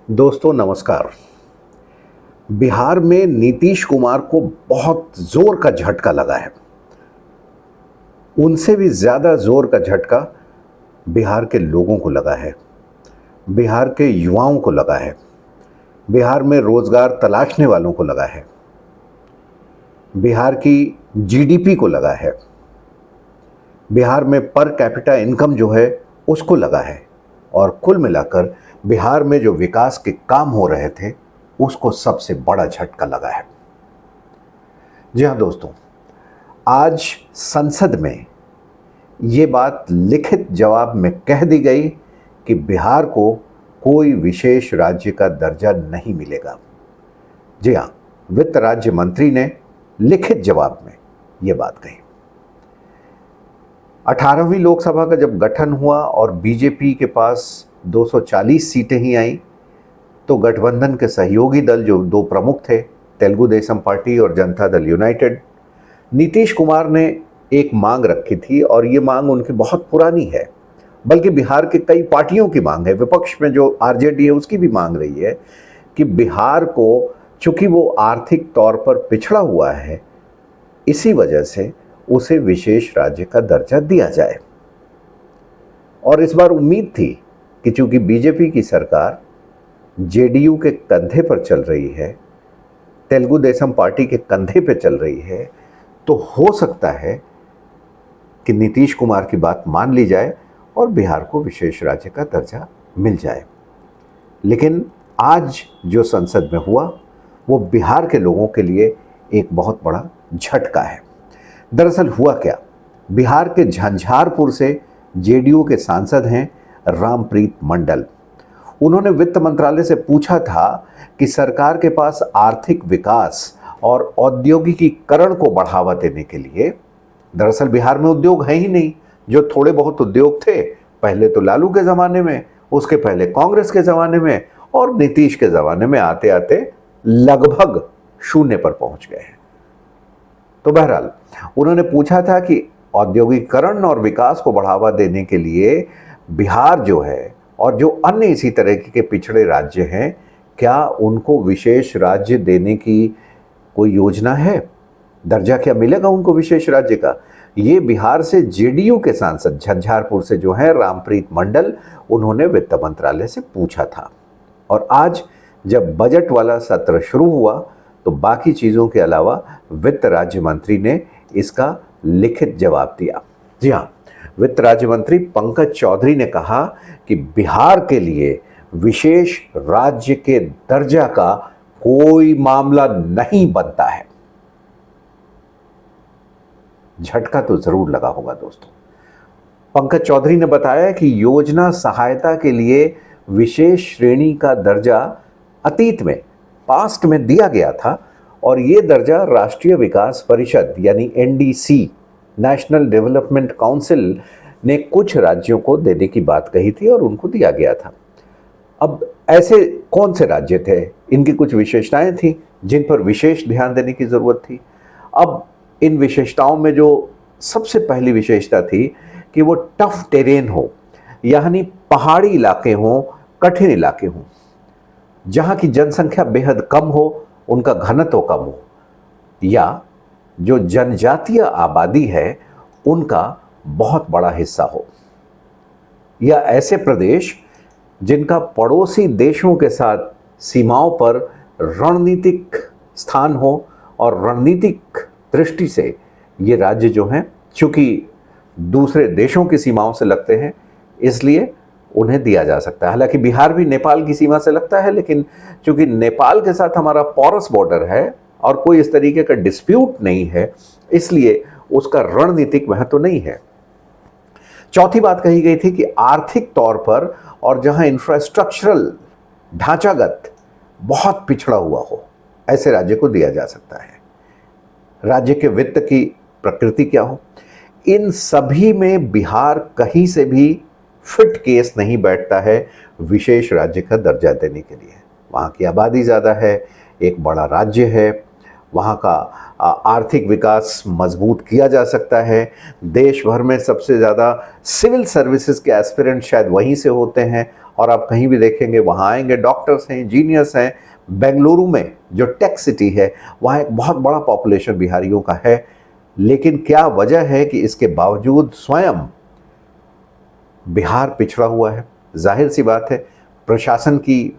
दोस्तों नमस्कार। बिहार में नीतीश कुमार को बहुत जोर का झटका लगा है। उनसे भी ज़्यादा जोर का झटका बिहार के लोगों को लगा है, बिहार के युवाओं को लगा है, बिहार में रोजगार तलाशने वालों को लगा है, बिहार की जीडीपी को लगा है, बिहार में पर कैपिटा इनकम जो है उसको लगा है और कुल मिलाकर बिहार में जो विकास के काम हो रहे थे उसको सबसे बड़ा झटका लगा है। जी हाँ दोस्तों, आज संसद में ये बात लिखित जवाब में कह दी गई कि बिहार को कोई विशेष राज्य का दर्जा नहीं मिलेगा। जी हाँ, वित्त राज्य मंत्री ने लिखित जवाब में ये बात कही। 18वीं लोकसभा का जब गठन हुआ और बीजेपी के पास 240 सीटें ही आईं, तो गठबंधन के सहयोगी दल जो दो प्रमुख थे, तेलुगु देशम पार्टी और जनता दल यूनाइटेड, नीतीश कुमार ने एक मांग रखी थी और ये मांग उनकी बहुत पुरानी है, बल्कि बिहार के कई पार्टियों की मांग है। विपक्ष में जो आरजेडी है उसकी भी मांग रही है कि बिहार को, चूंकि वो आर्थिक तौर पर पिछड़ा हुआ है, इसी वजह से उसे विशेष राज्य का दर्जा दिया जाए। और इस बार उम्मीद थी कि चूंकि बीजेपी की सरकार जेडीयू के कंधे पर चल रही है, तेलुगु देशम पार्टी के कंधे पर चल रही है, तो हो सकता है कि नीतीश कुमार की बात मान ली जाए और बिहार को विशेष राज्य का दर्जा मिल जाए। लेकिन आज जो संसद में हुआ वो बिहार के लोगों के लिए एक बहुत बड़ा झटका है। दरअसल हुआ क्या, बिहार के झंझारपुर से जेडीयू के सांसद हैं रामप्रीत मंडल। उन्होंने वित्त मंत्रालय से पूछा था कि सरकार के पास आर्थिक विकास और औद्योगिकीकरण को बढ़ावा देने के लिए, दरअसल बिहार में उद्योग है ही नहीं। जो थोड़े बहुत उद्योग थे, पहले तो लालू के ज़माने में, उसके पहले कांग्रेस के ज़माने में और नीतीश के ज़माने में आते आते लगभग शून्य पर पहुंच गए हैं। तो बहरहाल उन्होंने पूछा था कि औद्योगिकरण और विकास को बढ़ावा देने के लिए बिहार जो है और जो अन्य इसी तरह के पिछड़े राज्य हैं, क्या उनको विशेष राज्य देने की कोई योजना है? दर्जा क्या मिलेगा उनको विशेष राज्य का? ये बिहार से जेडीयू के सांसद झंझारपुर से जो है रामप्रीत मंडल, उन्होंने वित्त मंत्रालय से पूछा था। और आज जब बजट वाला सत्र शुरू हुआ तो बाकी चीज़ों के अलावा वित्त राज्य मंत्री ने इसका लिखित जवाब दिया। जी हाँ, वित्त राज्य मंत्री पंकज चौधरी ने कहा कि बिहार के लिए विशेष राज्य के दर्जा का कोई मामला नहीं बनता है। झटका तो जरूर लगा होगा दोस्तों। पंकज चौधरी ने बताया कि योजना सहायता के लिए विशेष श्रेणी का दर्जा अतीत में, पास्ट में दिया गया था और ये दर्जा राष्ट्रीय विकास परिषद यानी एनडीसी, नेशनल डेवलपमेंट काउंसिल ने कुछ राज्यों को देने की बात कही थी और उनको दिया गया था। अब ऐसे कौन से राज्य थे, इनकी कुछ विशेषताएं थी जिन पर विशेष ध्यान देने की ज़रूरत थी। अब इन विशेषताओं में जो सबसे पहली विशेषता थी कि वो टफ टेरेन हो, यानी पहाड़ी इलाके हों, कठिन इलाके हों, जहाँ की जनसंख्या बेहद कम हो, उनका घनत्व कम हो, या जो जनजातीय आबादी है उनका बहुत बड़ा हिस्सा हो, या ऐसे प्रदेश जिनका पड़ोसी देशों के साथ सीमाओं पर रणनीतिक स्थान हो और रणनीतिक दृष्टि से ये राज्य जो हैं, चूंकि दूसरे देशों की सीमाओं से लगते हैं, इसलिए उन्हें दिया जा सकता है। हालांकि बिहार भी नेपाल की सीमा से लगता है, लेकिन चूंकि नेपाल के साथ हमारा पोरस बॉर्डर है और कोई इस तरीके का डिस्प्यूट नहीं है, इसलिए उसका रणनीतिक महत्व नहीं है। चौथी बात कही गई थी कि आर्थिक तौर पर और जहां इंफ्रास्ट्रक्चरल ढांचागत बहुत पिछड़ा हुआ हो, ऐसे राज्य को दिया जा सकता है। राज्य के वित्त की प्रकृति क्या हो, इन सभी में बिहार कहीं से भी फिट केस नहीं बैठता है विशेष राज्य का दर्जा देने के लिए। वहाँ की आबादी ज़्यादा है, एक बड़ा राज्य है, वहाँ का आर्थिक विकास मजबूत किया जा सकता है। देश भर में सबसे ज़्यादा सिविल सर्विसेज के एस्पिरेंट शायद वहीं से होते हैं और आप कहीं भी देखेंगे वहाँ आएंगे डॉक्टर्स हैं, इंजीनियर्स हैं। बेंगलुरु में जो टेक सिटी है वहाँ एक बहुत बड़ा पॉपुलेशन बिहारियों का है। लेकिन क्या वजह है कि इसके बावजूद स्वयं बिहार पिछड़ा हुआ है? जाहिर सी बात है, प्रशासन की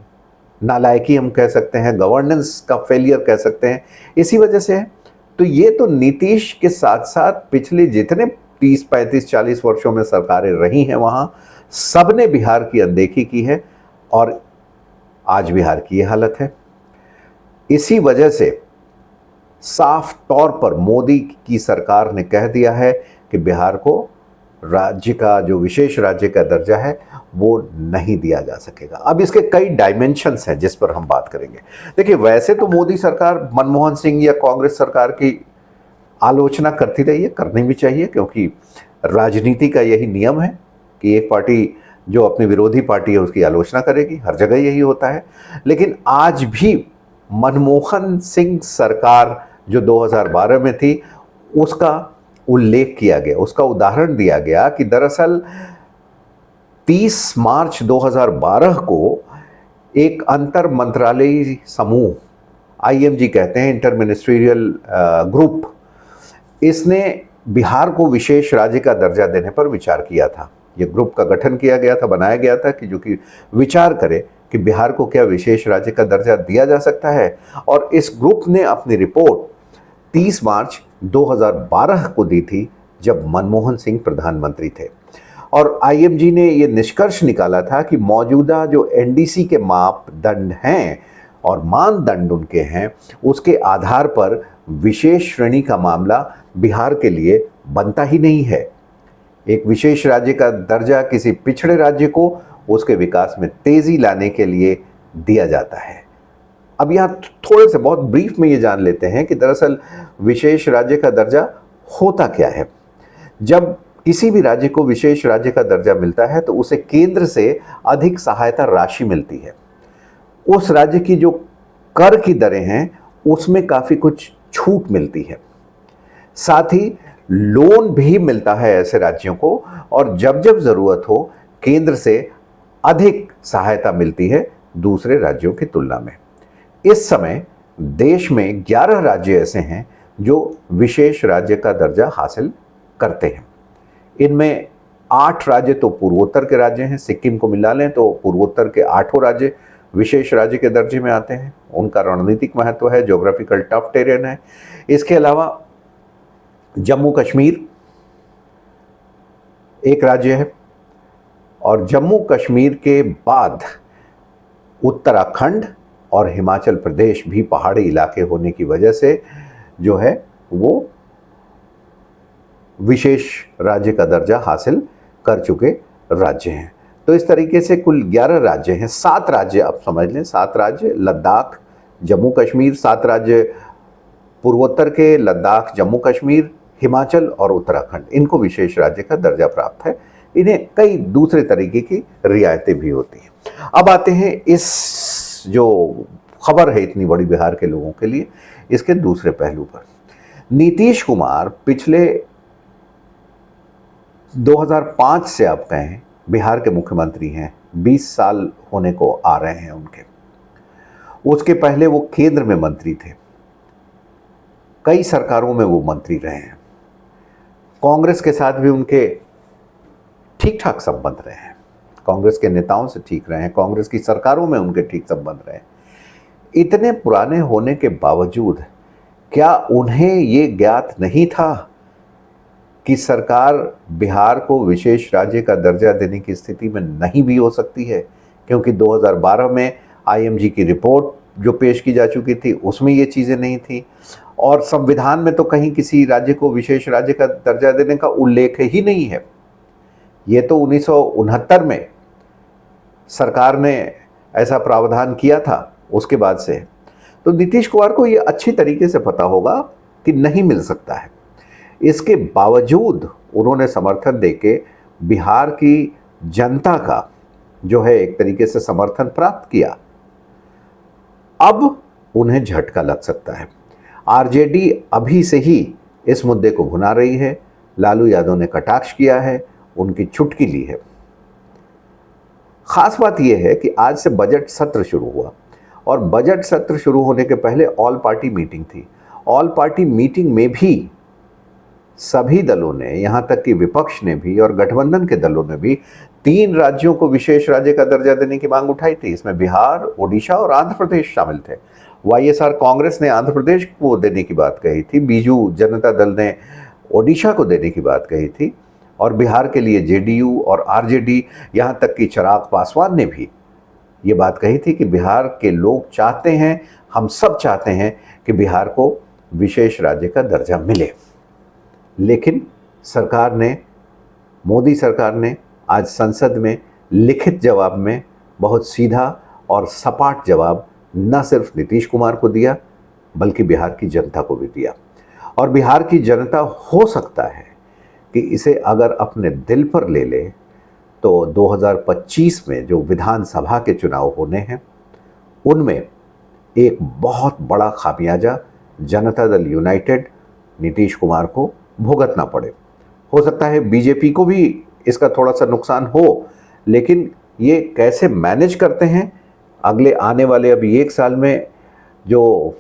नालायकी हम कह सकते हैं, गवर्नेंस का फेलियर कह सकते हैं, इसी वजह से है। तो ये तो नीतीश के साथ साथ पिछले जितने 30, 35, 40 वर्षों में सरकारें रही हैं वहाँ सबने बिहार की अनदेखी की है और आज बिहार की ये हालत है। इसी वजह से साफ तौर पर मोदी की सरकार ने कह दिया है कि बिहार को राज्य का जो विशेष राज्य का दर्जा है वो नहीं दिया जा सकेगा। अब इसके कई डायमेंशंस हैं जिस पर हम बात करेंगे। देखिए, वैसे तो मोदी सरकार मनमोहन सिंह या कांग्रेस सरकार की आलोचना करती रही है, करनी भी चाहिए, क्योंकि राजनीति का यही नियम है कि एक पार्टी जो अपनी विरोधी पार्टी है उसकी आलोचना करेगी, हर जगह यही होता है। लेकिन आज भी मनमोहन सिंह सरकार जो 2012 में थी उसका उल्लेख किया गया, उसका उदाहरण दिया गया कि दरअसल 30 मार्च 2012 को एक अंतर मंत्रालयी समूह, IMG कहते हैं, इंटर मिनिस्ट्रियल ग्रुप, इसने बिहार को विशेष राज्य का दर्जा देने पर विचार किया था। ये ग्रुप का गठन किया गया था, बनाया गया था कि जो कि विचार करे कि बिहार को क्या विशेष राज्य का दर्जा दिया जा सकता है। और इस ग्रुप ने अपनी रिपोर्ट 30 मार्च 2012 को दी थी जब मनमोहन सिंह प्रधानमंत्री थे। और IMG ने ये निष्कर्ष निकाला था कि मौजूदा जो NDC के मापदंड हैं और मानदंड उनके हैं उसके आधार पर विशेष श्रेणी का मामला बिहार के लिए बनता ही नहीं है। एक विशेष राज्य का दर्जा किसी पिछड़े राज्य को उसके विकास में तेजी लाने के लिए दिया जाता है। अब यहाँ थोड़े से बहुत ब्रीफ में ये जान लेते हैं कि दरअसल विशेष राज्य का दर्जा होता क्या है। जब किसी भी राज्य को विशेष राज्य का दर्जा मिलता है तो उसे केंद्र से अधिक सहायता राशि मिलती है। उस राज्य की जो कर की दरें हैं उसमें काफ़ी कुछ छूट मिलती है। साथ ही लोन भी मिलता है ऐसे राज्यों को, और जब जब ज़रूरत हो केंद्र से अधिक सहायता मिलती है दूसरे राज्यों की तुलना में। इस समय देश में 11 राज्य ऐसे हैं जो विशेष राज्य का दर्जा हासिल करते हैं। इनमें 8 राज्य तो पूर्वोत्तर के राज्य हैं। सिक्किम को मिला लें तो पूर्वोत्तर के 8 राज्य विशेष राज्य के दर्जे में आते हैं। उनका रणनीतिक महत्व है, ज्योग्राफिकल टफ टेरेन है। इसके अलावा जम्मू कश्मीर एक राज्य है, और जम्मू कश्मीर के बाद उत्तराखंड और हिमाचल प्रदेश भी पहाड़ी इलाके होने की वजह से जो है वो विशेष राज्य का दर्जा हासिल कर चुके राज्य हैं। तो इस तरीके से कुल 11 राज्य हैं। 7 राज्य आप समझ लें, 7 राज्य, लद्दाख, जम्मू कश्मीर, 7 राज्य पूर्वोत्तर के, लद्दाख, जम्मू कश्मीर, हिमाचल और उत्तराखंड, इनको विशेष राज्य का दर्जा प्राप्त है। इन्हें कई दूसरे तरीके की रियायतें भी होती हैं। अब आते हैं इस जो खबर है इतनी बड़ी बिहार के लोगों के लिए, इसके दूसरे पहलू पर। नीतीश कुमार पिछले 2005 से आप कहें बिहार के मुख्यमंत्री हैं। 20 साल होने को आ रहे हैं उनके। उसके पहले वो केंद्र में मंत्री थे, कई सरकारों में वो मंत्री रहे हैं। कांग्रेस के साथ भी उनके ठीक ठाक संबंध रहे हैं, कांग्रेस के नेताओं से ठीक रहे हैं, कांग्रेस की सरकारों में उनके ठीक संबंध रहे हैं। इतने पुराने होने के बावजूद क्या उन्हें ये ज्ञात नहीं था कि सरकार बिहार को विशेष राज्य का दर्जा देने की स्थिति में नहीं भी हो सकती है? क्योंकि 2012 में IMG की रिपोर्ट जो पेश की जा चुकी थी उसमें ये चीज़ें नहीं थी, और संविधान में तो कहीं किसी राज्य को विशेष राज्य का दर्जा देने का उल्लेख ही नहीं है। ये तो 1969 में सरकार ने ऐसा प्रावधान किया था, उसके बाद से। तो नीतीश कुमार को ये अच्छी तरीके से पता होगा कि नहीं मिल सकता है। इसके बावजूद उन्होंने समर्थन देके बिहार की जनता का जो है एक तरीके से समर्थन प्राप्त किया। अब उन्हें झटका लग सकता है। RJD अभी से ही इस मुद्दे को भुना रही है। लालू यादव ने कटाक्ष किया है, उनकी चुटकी ली है। ख़ास बात यह है कि आज से बजट सत्र शुरू हुआ और बजट सत्र शुरू होने के पहले ऑल पार्टी मीटिंग थी। ऑल पार्टी मीटिंग में भी सभी दलों ने, यहाँ तक कि विपक्ष ने भी और गठबंधन के दलों ने भी 3 राज्यों को विशेष राज्य का दर्जा देने की मांग उठाई थी। इसमें बिहार, ओडिशा और आंध्र प्रदेश शामिल थे। वाईएसआर कांग्रेस ने आंध्र प्रदेश को देने की बात कही थी, बीजू जनता दल ने ओडिशा को देने की बात कही थी और बिहार के लिए जेडीयू और आरजेडी, यहाँ तक कि चिराग पासवान ने भी ये बात कही थी कि बिहार के लोग चाहते हैं, हम सब चाहते हैं कि बिहार को विशेष राज्य का दर्जा मिले। लेकिन सरकार ने, मोदी सरकार ने आज संसद में लिखित जवाब में बहुत सीधा और सपाट जवाब न सिर्फ नीतीश कुमार को दिया बल्कि बिहार की जनता को भी दिया। और बिहार की जनता हो सकता है कि इसे अगर अपने दिल पर ले ले तो 2025 में जो विधानसभा के चुनाव होने हैं उनमें एक बहुत बड़ा खामियाजा जनता दल यूनाइटेड नीतीश कुमार को भुगतना पड़े। हो सकता है बीजेपी को भी इसका थोड़ा सा नुकसान हो, लेकिन ये कैसे मैनेज करते हैं अगले आने वाले अभी 1 साल में जो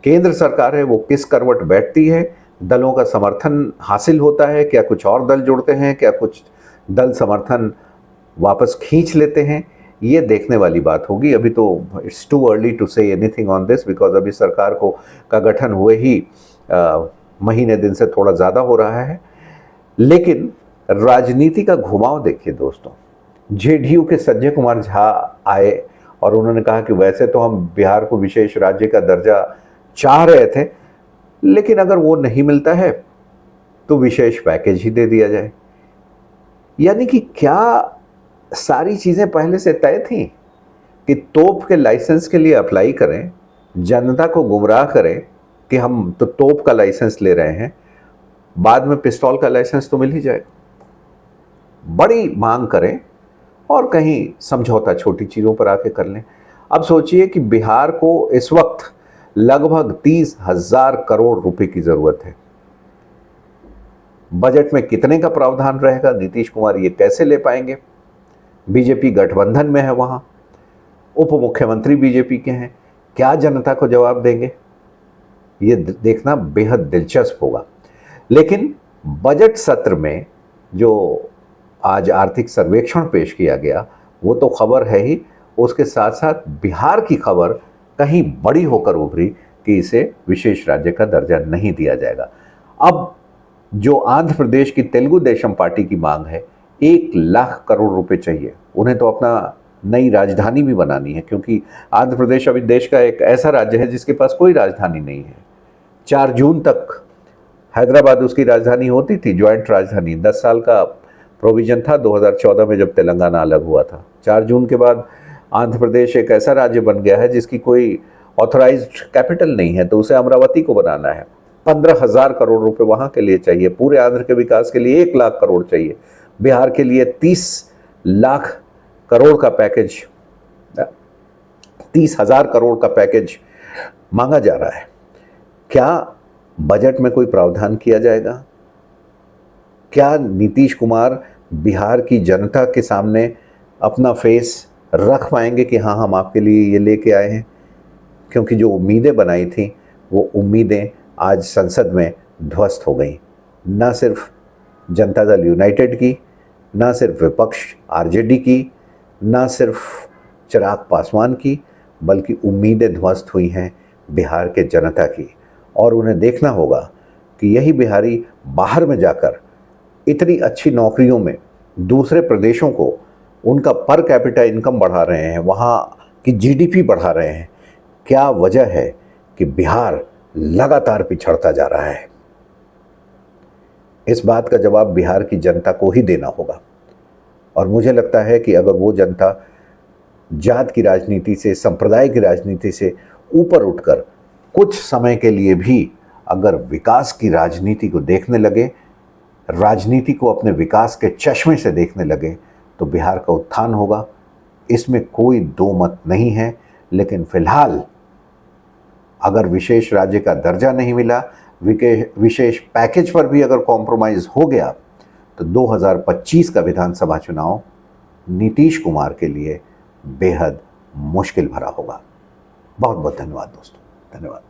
केंद्र सरकार है वो किस करवट बैठती है, दलों का समर्थन हासिल होता है, क्या कुछ और दल जुड़ते हैं, क्या कुछ दल समर्थन वापस खींच लेते हैं, ये देखने वाली बात होगी। अभी तो it's too early to say anything on this because अभी सरकार का गठन हुए ही महीने दिन से थोड़ा ज़्यादा हो रहा है। लेकिन राजनीति का घुमाव देखिए दोस्तों, जेडीयू के संजय कुमार झा आए और उन्होंने कहा कि वैसे तो हम बिहार को विशेष राज्य का दर्जा चाह रहे थे, लेकिन अगर वो नहीं मिलता है तो विशेष पैकेज ही दे दिया जाए। यानी कि क्या सारी चीज़ें पहले से तय थी कि तोप के लाइसेंस के लिए अप्लाई करें, जनता को गुमराह करें कि हम तो तोप का लाइसेंस ले रहे हैं, बाद में पिस्तौल का लाइसेंस तो मिल ही जाएगा। बड़ी मांग करें और कहीं समझौता छोटी चीज़ों पर आके कर लें। अब सोचिए कि बिहार को इस वक्त लगभग 30,000 करोड़ रुपए की ज़रूरत है। बजट में कितने का प्रावधान रहेगा, नीतीश कुमार ये कैसे ले पाएंगे? बीजेपी गठबंधन में है, वहाँ उप मुख्यमंत्री बीजेपी के हैं, क्या जनता को जवाब देंगे, ये देखना बेहद दिलचस्प होगा। लेकिन बजट सत्र में जो आज आर्थिक सर्वेक्षण पेश किया गया वो तो खबर है ही, उसके साथ साथ बिहार की खबर कहीं बड़ी होकर उभरी कि इसे विशेष राज्य का दर्जा नहीं दिया जाएगा। अब जो आंध्र प्रदेश की तेलुगु देशम पार्टी की मांग है 1 लाख करोड़ रुपए चाहिए। उन्हें तो अपना नई राजधानी भी बनानी है, क्योंकि आंध्र प्रदेश अभी देश का एक ऐसा राज्य है जिसके पास कोई राजधानी नहीं है। 4 जून तक हैदराबाद उसकी राजधानी होती थी, ज्वाइंट राजधानी। 10 साल का प्रोविजन था 2014 में जब तेलंगाना अलग हुआ था। 4 जून के बाद आंध्र प्रदेश एक ऐसा राज्य बन गया है जिसकी कोई ऑथराइज्ड कैपिटल नहीं है, तो उसे अमरावती को बनाना है। 15,000 करोड़ रुपए वहाँ के लिए चाहिए। पूरे आंध्र के विकास के लिए 1 लाख करोड़ चाहिए। बिहार के लिए 30 लाख करोड़ का पैकेज, 30,000 करोड़ का पैकेज मांगा जा रहा है। क्या बजट में कोई प्रावधान किया जाएगा? क्या नीतीश कुमार बिहार की जनता के सामने अपना फेस रख पाएंगे कि हाँ हम आपके लिए ये लेके आए हैं? क्योंकि जो उम्मीदें बनाई थी वो उम्मीदें आज संसद में ध्वस्त हो गई। ना सिर्फ जनता दल यूनाइटेड की, ना सिर्फ विपक्ष आरजेडी की, ना सिर्फ चिराग पासवान की, बल्कि उम्मीदें ध्वस्त हुई हैं बिहार के जनता की। और उन्हें देखना होगा कि यही बिहारी बाहर में जाकर इतनी अच्छी नौकरियों में दूसरे प्रदेशों को उनका पर कैपिटा इनकम बढ़ा रहे हैं, वहाँ की जीडीपी बढ़ा रहे हैं। क्या वजह है कि बिहार लगातार पिछड़ता जा रहा है? इस बात का जवाब बिहार की जनता को ही देना होगा। और मुझे लगता है कि अगर वो जनता जात की राजनीति से, संप्रदाय की राजनीति से ऊपर उठकर कुछ समय के लिए भी अगर विकास की राजनीति को देखने लगे, राजनीति को अपने विकास के चश्मे से देखने लगे, तो बिहार का उत्थान होगा। इसमें कोई दो मत नहीं है। लेकिन फिलहाल अगर विशेष राज्य का दर्जा नहीं मिला, विशेष पैकेज पर भी अगर कॉम्प्रोमाइज़ हो गया, तो 2025 का विधानसभा चुनाव नीतीश कुमार के लिए बेहद मुश्किल भरा होगा। बहुत बहुत धन्यवाद दोस्तों, धन्यवाद।